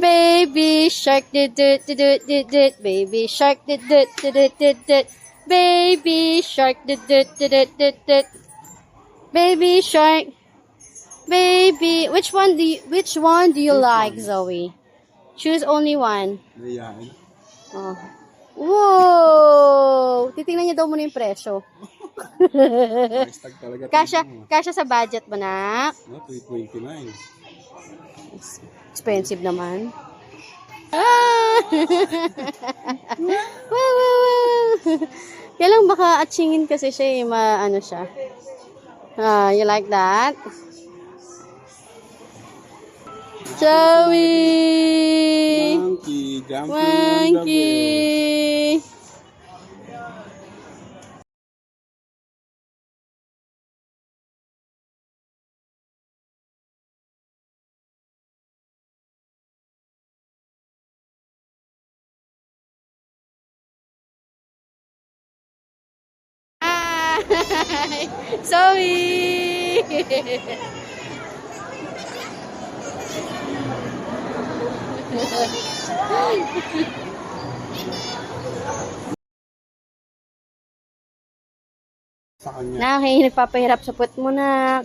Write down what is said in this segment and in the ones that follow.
Baby shark did did did did did did. Baby shark did did did did did did. Baby shark did did did did did did. Baby shark. Baby, which one do you like, Zoe? Choose only one. Ayan. Oh. Wow! Titingnan niya daw muna yung presyo. Price tag talaga. Kasya sa budget mo na. No, 329. Expensive naman. Ah! Wow! Kailang baka atsingin kasi siya, ano siya. You like that? Joey! Monkey, jumping on the bed. Monkey! Sorry! Sa kanya. Nakay, nagpapahirap sa puwet mo na.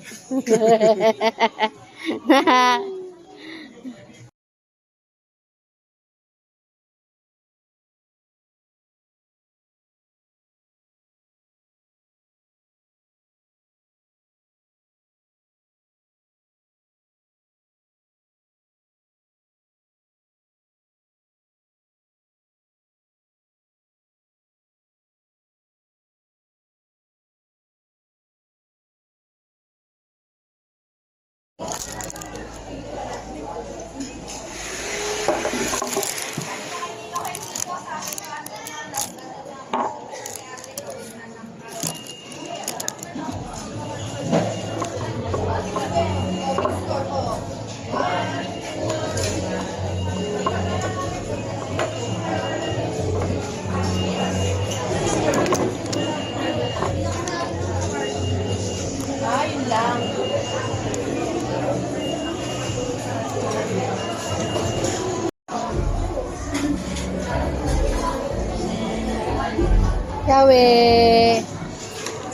Sawi!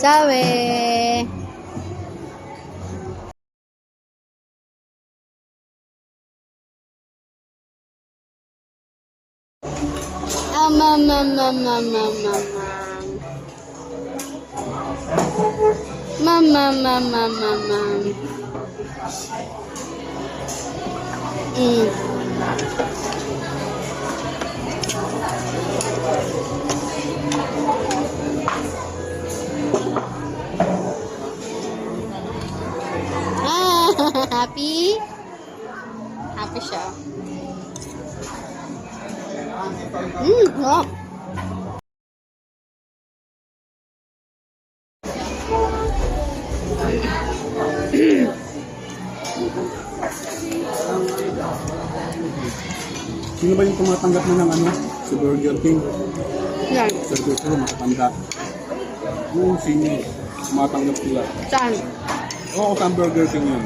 Sawi! Mam. Happy? Happy siya. Sarap. Sino ba yung tumatanggap na ng ano? Si Burger King. Yan. Burger King, makatanda. Yung senior, tumatanggap sila. Saan? Oo, saan Burger King yun?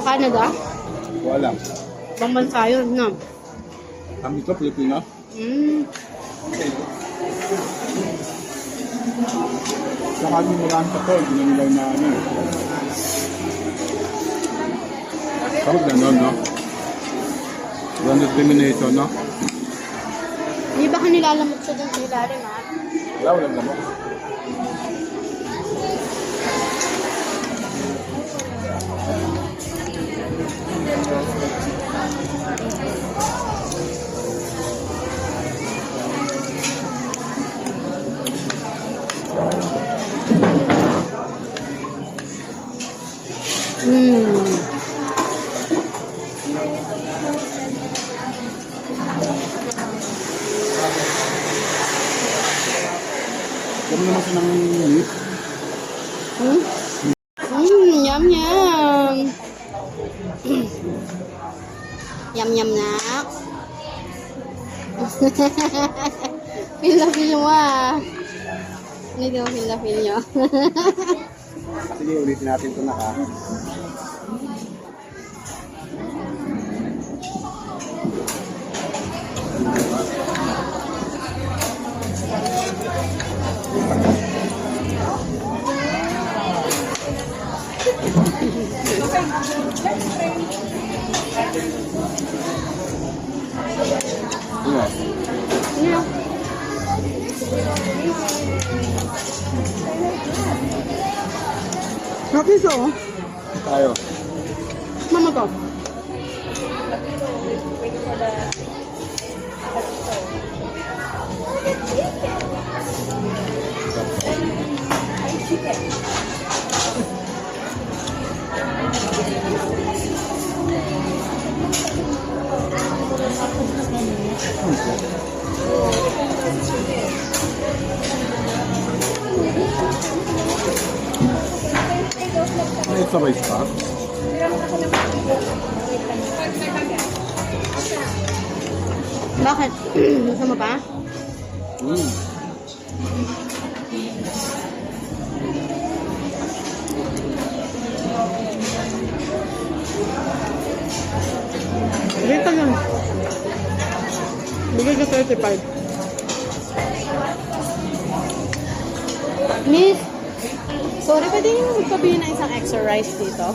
Canada? Hindi ko alam. Ibang bansa yun, no? Kami ito, Pilipino. Saka yung marami pa to, ginanilaw na ano. Kapag gano'n, no? Walang discrimination, no? Hindi ba ka nilalamot siya dun sa ilalim, ha? Wala, walang gano'n. Kami naman siya ng meat. Yum, yum. Yum, yum na. Feel na feel mo, ah. Hindi mo feel na feel nyo. Sige, ulitin natin ito na, ha? Iya. Yeah. Happy so? Tayo. Mama ko. May sabay pa. Bakit? Masama pa? Hmm. Bigay ka lang. Bigay ka 35. Miss, sorry, pwede yung magpabili ng isang extra rice dito?